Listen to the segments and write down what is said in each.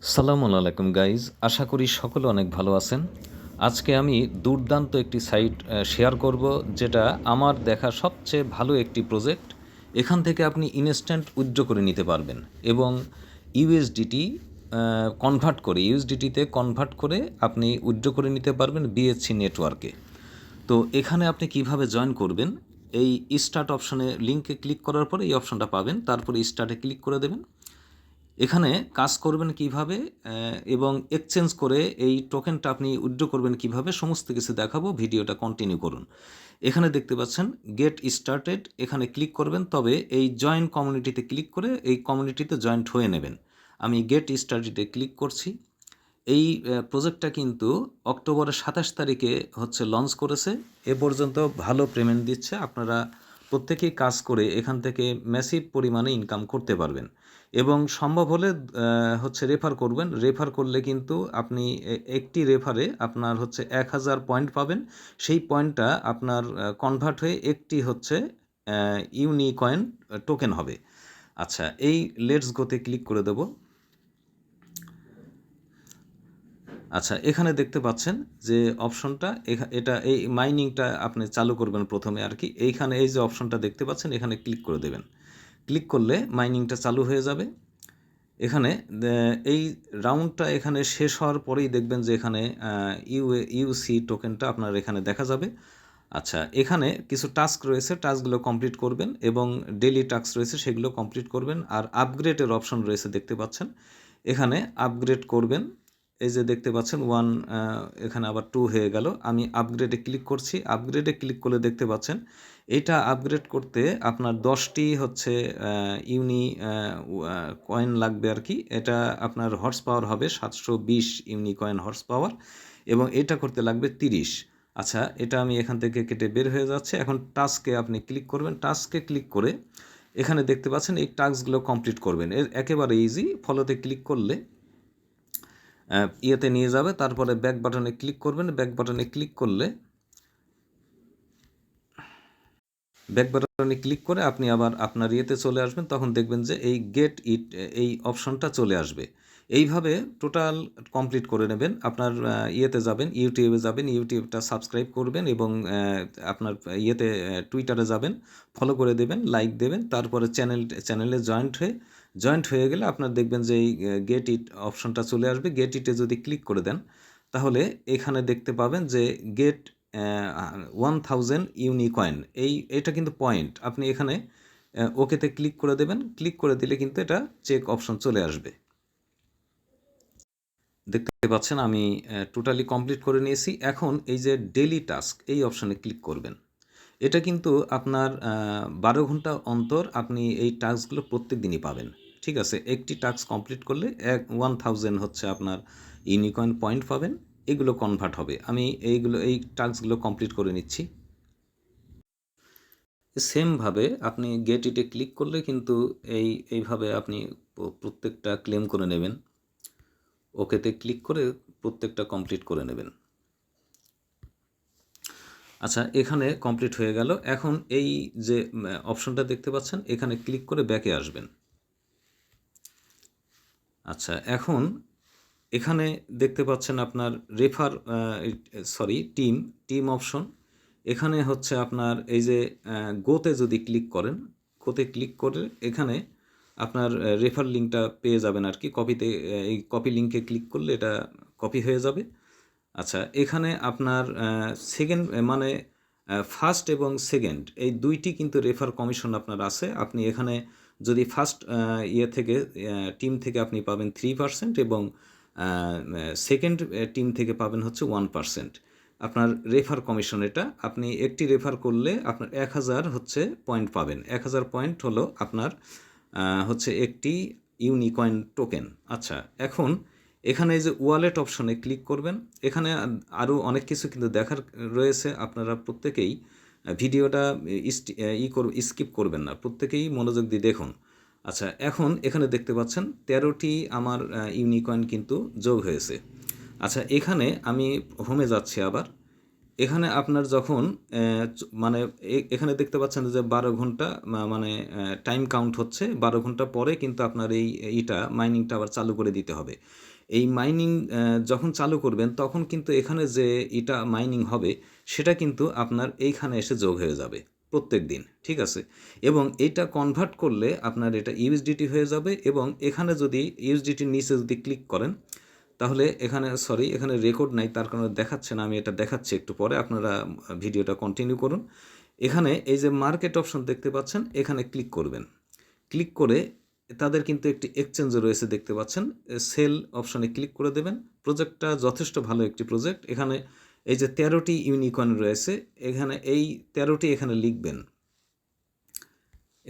সালামু আলাইকুম গাইজ, আশা করি সকলে অনেক ভালো আছেন। আজকে আমি দুর্দান্ত একটি সাইট শেয়ার করব, যেটা আমার দেখা সবচেয়ে ভালো একটি প্রজেক্ট। এখান থেকে আপনি ইনস্ট্যান্ট উইথড্র করে নিতে পারবেন এবং ইউএসডিটি ইউএসডিটিতে কনভার্ট করে আপনি উইথড্র করে নিতে পারবেন বিএসসি নেটওয়ার্কে। তো এখানে আপনি কিভাবে জয়েন করবেন, এই স্টার্ট অপশনে লিঙ্কে ক্লিক করার পরে এই অপশনটা পাবেন, তারপরে স্টার্টে ক্লিক করে দেবেন। এখানে কাজ করবেন কিভাবে এবং এক্সচেঞ্জ করে এই টোকেনটা আপনি উইথড্র করবেন কিভাবে, সমস্ত কিছু দেখাবো। ভিডিওটা কন্টিনিউ করুন। এখানে দেখতে পাচ্ছেন গেট স্টার্টেড, এখানে ক্লিক করবেন, তবে এই জয়েন কমিউনিটিতে ক্লিক করে এই কমিউনিটিতে জয়েন্ট হয়ে নেবেন। আমি গেট স্টার্টেডে ক্লিক করছি। এই প্রজেক্টটা কিন্তু অক্টোবরের 27 তারিখে লঞ্চ করেছে। এ পর্যন্ত ভালো পেমেন্ট দিচ্ছে। আপনারা প্রত্যেকেই কাজ করে এখান থেকে ম্যাসিভ পরিমাণে ইনকাম করতে পারবেন এবং সম্ভব হলে রেফার করবেন। রেফার করলে কিন্তু আপনি একটি রেফারে আপনার 1000 পয়েন্ট পাবেন। সেই পয়েন্টটা আপনার কনভার্ট হয়ে একটি ইউনিকয়েন টোকেন হবে। আচ্ছা, এই লেটস গোতে ক্লিক করে দেব। আচ্ছা, এখানে দেখতে পাচ্ছেন যে অপশনটা, এটা এই মাইনিংটা আপনি চালু করবেন প্রথমে আর কি। এইখানে এই যে অপশনটা দেখতে পাচ্ছেন, এখানে ক্লিক করে দেবেন। ক্লিক করলে মাইনিংটা চালু হয়ে যাবে। এখানে এই রাউন্ডটা এখানে শেষ হওয়ার পরেই দেখবেন যে এখানে ইউসি টোকেনটা আপনার এখানে দেখা যাবে। আচ্ছা, এখানে কিছু টাস্ক রয়েছে, টাস্কগুলো কমপ্লিট করবেন এবং ডেইলি টাস্ক রয়েছে, সেগুলো কমপ্লিট করবেন। আর আপগ্রেডের অপশন রয়েছে দেখতে পাচ্ছেন, এখানে আপগ্রেড করবেন। এই যে দেখতে পাচ্ছেন এখানে আবার 2 হয়ে গেল। আমি আপগ্রেডে ক্লিক করছি। আপগ্রেডে ক্লিক করলে দেখতে পাচ্ছেন এটা আপগ্রেড করতে আপনার 10টি কয়েন লাগবে আর কি। এটা আপনার হর্স পাওয়ার হবে 720 কয়েন হর্স পাওয়ার, এবং এটা করতে লাগবে 30। আচ্ছা, এটা আমি এখান থেকে কেটে বের হয়ে যাচ্ছে। এখন টাস্কে আপনি ক্লিক করবেন। টাস্কে ক্লিক করে এখানে দেখতে পাচ্ছেন এই টাস্কগুলো কমপ্লিট করবেন। একেবারে ইজি। ফলোতে ক্লিক করলে ইয়েতে নিয়ে যাবে। তারপরে ব্যাক বাটনে ক্লিক করবেন। ব্যাক বাটনে ক্লিক করলে ক্লিক করে আপনি আবার আপনার ইয়েতে চলে আসবেন। তখন দেখবেন যে এই গেট ইট, এই অপশনটা চলে আসবে। এইভাবে টোটাল কমপ্লিট করে নেবেন। আপনার ইয়েতে যাবেন, ইউটিউবে যাবেন, ইউটিউবটা সাবস্ক্রাইব করবেন এবং আপনার ইয়েতে টুইটারে যাবেন, ফলো করে দেবেন, লাইক দেবেন। তারপরে চ্যানেলে জয়েন্ট হয়ে গেলে আপনার দেখবেন যে এই গেট ইট অপশনটা চলে আসবে। গেট ইটে যদি ক্লিক করে দেন, তাহলে এখানে দেখতে পাবেন যে গেট 1000 ইউনিকয়েন, এটা কিন্তু পয়েন্ট। আপনি এখানে ওকেতে ক্লিক করে দেবেন। ক্লিক করে দিলে কিন্তু এটা চেক অপশন চলে আসবে। দেখতে পাচ্ছেন আমি টোটালি কমপ্লিট করে নিয়েছি। এখন এই যে ডেইলি টাস্ক, এই অপশনে ক্লিক করবেন। এটা কিন্তু আপনার 12 ঘন্টা অন্তর আপনি এই টাস্কগুলো প্রত্যেক দিনই পাবেন। ঠিক আছে, একটি টাস্ক কমপ্লিট করলে 1000 আপনার ইউনিকয়েন পয়েন্ট পাবেন। এগুলো কনভার্ট হবে। আমি এই টাস্কগুলো কমপ্লিট করে নিচ্ছি। সেমভাবে আপনি গেট ইটে ক্লিক করলে কিন্তু এইভাবে আপনি প্রত্যেকটা ক্লেম করে নেবেন। ওকেতে ক্লিক করে প্রত্যেকটা কমপ্লিট করে নেবেন। আচ্ছা, এখানে কমপ্লিট হয়ে গেল। এখন এই যে অপশনটা দেখতে পাচ্ছেন, এখানে ক্লিক করে ব্যাকে আসবেন। আচ্ছা, এখন এখানে দেখতে পাচ্ছেন আপনার টিম অপশন। এখানে আপনার এই যে গোতে যদি ক্লিক করেন, গোতে ক্লিক করে এখানে আপনার রেফার লিঙ্কটা পেয়ে যাবেন আর কি। এই কপি লিঙ্কে ক্লিক করলে এটা কপি হয়ে যাবে। আচ্ছা, এখানে আপনার সেকেন্ড মানে ফার্স্ট এবং সেকেন্ড, এই দুইটি কিন্তু রেফার কমিশন আপনার আছে। আপনি এখানে যদি ফার্স্ট টিম থেকে আপনি পাবেন 3% এবং সেকেন্ড টিম থেকে পাবেন 1%। আপনার রেফার কমিশন এটা। আপনি একটি রেফার করলে আপনার 1000 পয়েন্ট পাবেন। 1000 পয়েন্ট হলো আপনার একটি ইউনিকয়েন টোকেন। আচ্ছা, এখন এখানে এই যে ওয়ালেট অপশনে ক্লিক করবেন। এখানে আরও অনেক কিছু কিন্তু দেখার রয়েছে। আপনারা প্রত্যেকেই ভিডিওটা স্কিপ করবেন না, প্রত্যেকেই মনোযোগ দিয়ে দেখুন। আচ্ছা, এখন এখানে দেখতে পাচ্ছেন 13টি আমার ইউনিকয়েন কিন্তু যোগ হয়েছে। আচ্ছা, এখানে আমি হোমে যাচ্ছি আবার। এখানে আপনার যখন মানে এখানে দেখতে পাচ্ছেন যে 12 ঘন্টা মানে টাইম কাউন্ট হচ্ছে, 12 ঘন্টা পরে কিন্তু আপনার এইটা মাইনিংটা আবার চালু করে দিতে হবে। এই মাইনিং যখন চালু করবেন তখন কিন্তু এখানে যে এটা মাইনিং হবে সেটা কিন্তু আপনার এইখানে এসে যোগ হয়ে যাবে প্রত্যেক দিন, ঠিক আছে? এবং এটা কনভার্ট করলে আপনার এটা ইউএসডিটি হয়ে যাবে, এবং এখানে যদি ইউএসডিটির নিচে যদি ক্লিক করেন তাহলে এখানে রেকর্ড নাই, তার কারণে দেখাচ্ছে না। আমি এটা দেখাচ্ছি একটু পরে, আপনারা ভিডিওটা কন্টিনিউ করুন। এখানে এই যে মার্কেট অপশন দেখতে পাচ্ছেন, এখানে ক্লিক করবেন। ক্লিক করে তাদের কিন্তু একটি এক্সচেঞ্জ রয়েছে দেখতে পাচ্ছেন, সেল অপশনে ক্লিক করে দেবেন। প্রজেক্টটা যথেষ্ট ভালো একটি প্রজেক্ট। এখানে এই যে 13টি ইউনিকয়েন রয়েছে, এখানে এই 13টি এখানে লিখবেন।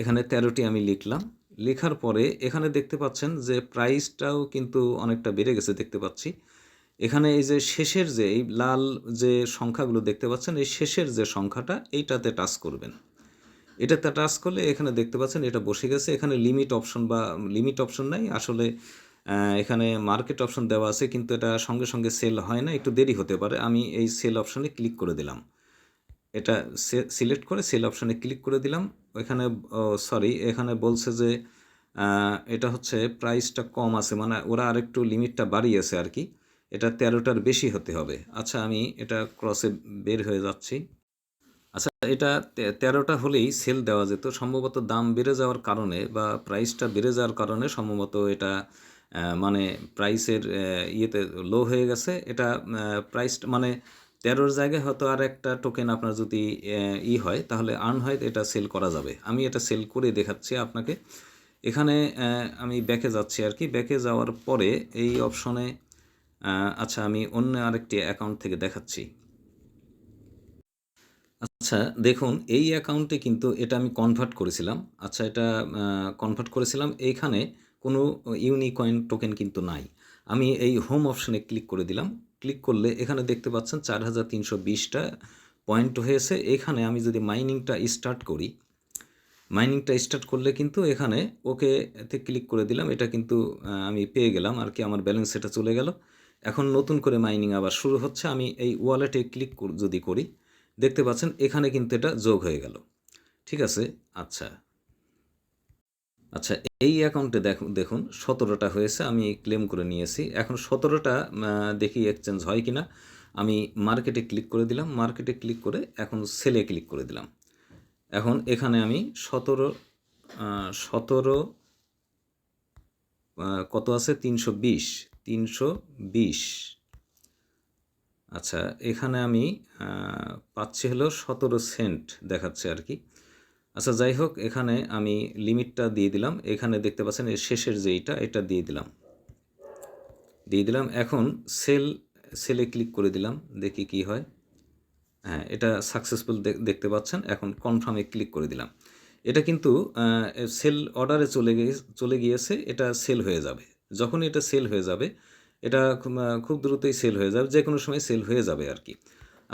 এখানে 13টি আমি লিখলাম। লেখার পরে এখানে দেখতে পাচ্ছেন যে প্রাইসটাও কিন্তু অনেকটা বেড়ে গেছে দেখতে পাচ্ছি। এখানে এই যে শেষের যে এই লাল যে সংখ্যাগুলো দেখতে পাচ্ছেন, এই শেষের যে সংখ্যাটা এইটাতে টাচ করবেন। এটাতে টাচ করলে এখানে দেখতে পাচ্ছেন এটা বসে গেছে। এখানে লিমিট অপশন নাই আসলে, এখানে মার্কেট অপশন দেওয়া আছে, কিন্তু এটা সঙ্গে সঙ্গে সেল হয় না, একটু দেরি হতে পারে। আমি এই সেল অপশনে ক্লিক করে দিলাম। এটা সিলেক্ট করে সেল অপশনে ক্লিক করে দিলাম। এখানে এখানে বলছে যে এটা হচ্ছে প্রাইসটা কম আছে, মানে ওরা আরেকটু লিমিটটা বাড়িয়েছে আর কি, এটা 13টার বেশি হতে হবে। আচ্ছা, আমি এটা ক্রসে বের হয়ে যাচ্ছি। আচ্ছা, এটা 13টা হলেই সেল দেওয়া যেত, সম্ভবত দাম বেড়ে যাওয়ার কারণে বা প্রাইসটা বেড়ে যাওয়ার কারণে সম্ভবত এটা মানে প্রাইসের ইয়েতে লো হয়ে গেছে। এটা প্রাইসটা মানে 13র জায়গায় হয়তো আর একটা টোকেন আপনার যদি হয় তাহলে আর্ন হয়, এটা সেল করা যাবে। আমি এটা সেল করে দেখাচ্ছি আপনাকে। এখানে আমি ব্যাকে যাচ্ছি আর কি। ব্যাকে যাওয়ার পরে এই অপশনে আচ্ছা, আমি অন্য আরেকটি অ্যাকাউন্ট থেকে দেখাচ্ছি। আচ্ছা, দেখুন এই অ্যাকাউন্টে কিন্তু এটা আমি কনভার্ট করেছিলাম। আচ্ছা, এটা কনভার্ট করেছিলাম। এইখানে কোনো ইউনিকয়েন টোকেন কিন্তু নাই। আমি এই হোম অপশনে ক্লিক করে দিলাম। ক্লিক করলে এখানে দেখতে পাচ্ছেন 4320টা পয়েন্ট হয়েছে। এখানে আমি যদি মাইনিংটা স্টার্ট করি, মাইনিংটা স্টার্ট করলে কিন্তু এখানে ওকেতে ক্লিক করে দিলাম। এটা কিন্তু আমি পেয়ে গেলাম আর কি, আমার ব্যালেন্স এটা চলে গেল। এখন নতুন করে মাইনিং আবার শুরু হচ্ছে। আমি এই ওয়ালেটে ক্লিক যদি করি, দেখতে পাচ্ছেন এখানে কিন্তু এটা যোগ হয়ে গেল, ঠিক আছে? আচ্ছা আচ্ছা, এই অ্যাকাউন্টে দেখুন 17টা হয়েছে, আমি ক্লেম করে নিয়েছি। এখন 17টা দেখি এক্সচেঞ্জ হয় কিনা। আমি মার্কেটে ক্লিক করে দিলাম। মার্কেটে ক্লিক করে এখন সেলে ক্লিক করে দিলাম। এখন এখানে আমি 17 কত আছে, 320। আচ্ছা, এখানে আমি পাচ্ছি হলো 17 সেন্ট দেখাচ্ছে আর কি। আচ্ছা, যাই হোক, এখানে আমি লিমিটটা দিয়ে দিলাম। এখানে দেখতে পাচ্ছেন এর শেষের যেইটা, এটা দিয়ে দিলাম। এখন সেলে ক্লিক করে দিলাম, দেখি কি হয়। হ্যাঁ, এটা সাকসেসফুল দেখতে পাচ্ছেন। এখন কনফার্মে ক্লিক করে দিলাম। এটা কিন্তু সেল অর্ডারে চলে গিয়েছে, এটা সেল হয়ে যাবে। যখন এটা সেল হয়ে যাবে, এটা খুব দ্রুতই সেল হয়ে যাবে, যে কোনো সময় সেল হয়ে যাবে আর কি।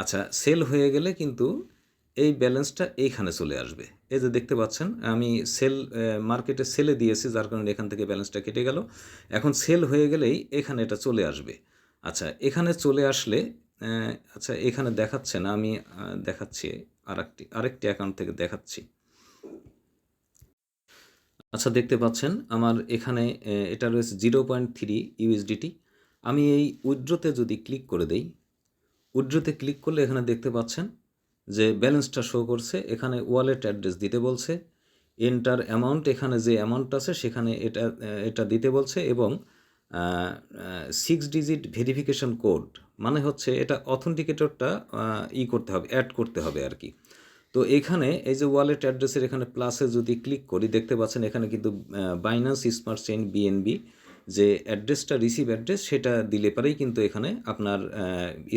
আচ্ছা, সেল হয়ে গেলে কিন্তু এই ব্যালেন্সটা এইখানে চলে আসবে। এই যে দেখতে পাচ্ছেন আমি মার্কেটে সেলে দিয়েছি, যার কারণে এখান থেকে ব্যালেন্সটা কেটে গেল। এখন সেল হয়ে গেলেই এখানে এটা চলে আসবে। আচ্ছা, এখানে চলে আসলে আচ্ছা, এখানে দেখাচ্ছে না, আমি দেখাচ্ছি আরেকটি অ্যাকাউন্ট থেকে দেখাচ্ছি। আচ্ছা, দেখতে পাচ্ছেন আমার এখানে এটা রয়েছে 0.3 ইউএসডিটি। আমি এই উইথড্রোতে যদি ক্লিক করে দেই, উইথড্রোতে ক্লিক করলে এখানে দেখতে পাচ্ছেন যে ব্যালেন্সটা শো করছে। এখানে ওয়ালেট অ্যাড্রেস দিতে বলছে, এন্টার অ্যামাউন্ট, এখানে যে অ্যামাউন্ট আছে সেখানে এটা দিতে বলছে, এবং 6 ডিজিট ভেরিফিকেশন কোড, মানে হচ্ছে এটা অথেন্টিকেটরটা করতে হবে, অ্যাড করতে হবে আর কি। তো এখানে এই যে ওয়ালেট অ্যাড্রেসের এখানে প্লাসে যদি ক্লিক করি, দেখতে পাচ্ছেন এখানে কিন্তু বাইন্যান্স স্মার্ট চেইন বিএনবি যে অ্যাড্রেসটা, রিসিভ অ্যাড্রেস, সেটা দিলে পরেই কিন্তু এখানে আপনার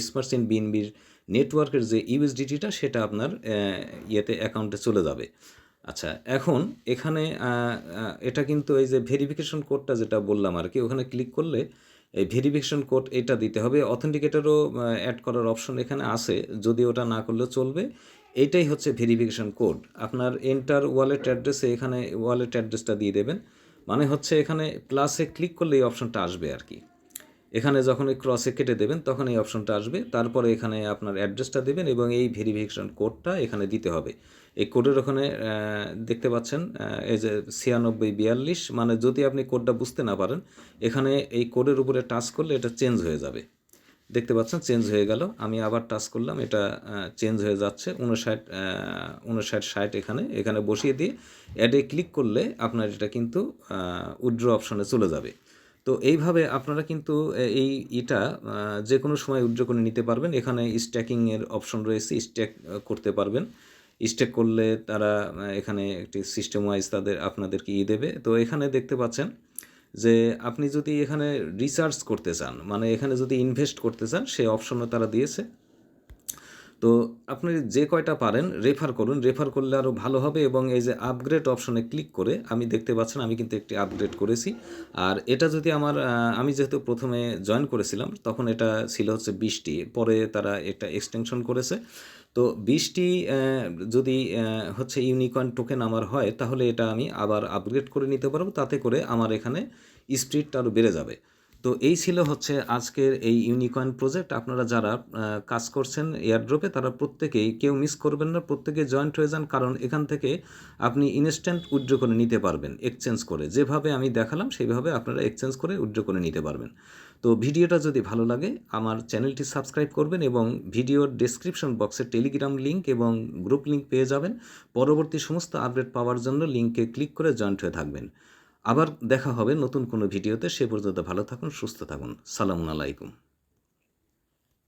স্মার্ট চেইন বিএনবির নেটওয়ার্কের যে ইউএসডিটিটা সেটা আপনার অ্যাকাউন্টে চলে যাবে। আচ্ছা, এখন এখানে এটা কিন্তু এই যে ভেরিফিকেশন কোডটা যেটা বললাম আর কি, ওখানে ক্লিক করলে এই ভেরিফিকেশন কোড এটা দিতে হবে। অথেন্টিকেটরও অ্যাড করার অপশন এখানে আছে, যদি ওটা না করলেও চলবে। এইটাই হচ্ছে ভেরিফিকেশন কোড। আপনার এন্টার ওয়ালেট অ্যাড্রেসে এখানে ওয়ালেট অ্যাড্রেসটা দিয়ে দেবেন, মানে হচ্ছে এখানে প্লাসে ক্লিক করলে এই অপশনটা আসবে আর কি। এখানে যখন এই ক্রসে কেটে দেবেন তখন এই অপশনটা আসবে, তারপরে এখানে আপনার অ্যাড্রেসটা দেবেন এবং এই ভেরিফিকেশন কোডটা এখানে দিতে হবে। এই কোডের ওখানে দেখতে পাচ্ছেন এই যে 9642, মানে যদি আপনি কোডটা বুঝতে না পারেন এখানে এই কোডের উপরে টাচ করলে এটা চেঞ্জ হয়ে যাবে। দেখতে পাচ্ছেন চেঞ্জ হয়ে গেল, আমি আবার টাচ করলাম, এটা চেঞ্জ হয়ে যাচ্ছে 5960 এখানে বসিয়ে দিয়ে অ্যাডে ক্লিক করলে আপনার এটা কিন্তু উইথড্র অপশনে চলে যাবে। তো এইভাবে আপনারা কিন্তু এটা যে কোনো সময় উইথড্র করে নিতে পারবেন। এখানে স্ট্যাকিংয়ের অপশন রয়েছে, স্ট্যাক করতে পারবেন। স্ট্যাক করলে তারা এখানে একটি সিস্টেম ওয়াইজ আপনাদেরকে দেবে। তো এখানে দেখতে পাচ্ছেন যে আপনি যদি এখানে রিসার্চ করতে চান, মানে এখানে যদি ইনভেস্ট করতে চান, সেই অপশনও তারা দিয়েছে। তো আপনি যে কয়টা পারেন রেফার করুন, রেফার করলে আরও ভালো হবে। এবং এই যে আপগ্রেড অপশনে ক্লিক করে আমি দেখতে পাচ্ছেন আমি কিন্তু একটি আপগ্রেড করেছি। আর এটা যদি আমি যেহেতু প্রথমে জয়েন করেছিলাম তখন এটা ছিল হচ্ছে 20টি, পরে তারা এটা এক্সটেনশন করেছে। তো 20টি যদি হচ্ছে ইউনিকয়েন টোকেন আমার হয় তাহলে এটা আমি আবার আপগ্রেড করে নিতে পারবো, তাতে করে আমার এখানে স্পিডটা আরও বেড়ে যাবে। তো এই ছিল হচ্ছে আজকের এই ইউনিকয়েন প্রজেক্ট। আপনারা যারা কাজ করছেন এয়ারড্রপে তারা প্রত্যেকেই কেউ মিস করবেন না, প্রত্যেকে জয়েন্ট হয়ে যান, কারণ এখান থেকে আপনি ইনস্ট্যান্ট উইথড্র করে নিতে পারবেন এক্সচেঞ্জ করে। যেভাবে আমি দেখালাম সেইভাবে আপনারা এক্সচেঞ্জ করে উইথড্র করে নিতে পারবেন। তো ভিডিওটা যদি ভালো লাগে আমার চ্যানেলটি সাবস্ক্রাইব করবেন এবং ভিডিওর ডেসক্রিপশন বক্সে টেলিগ্রাম লিঙ্ক এবং গ্রুপ লিঙ্ক পেয়ে যাবেন। পরবর্তী সমস্ত আপডেট পাওয়ার জন্য লিঙ্কে ক্লিক করে জয়েন্ট হয়ে থাকবেন। আবার দেখা হবে নতুন কোনো ভিডিওতে। সে পর্যন্ত ভালো থাকুন, সুস্থ থাকুন। সালামু আলাইকুম।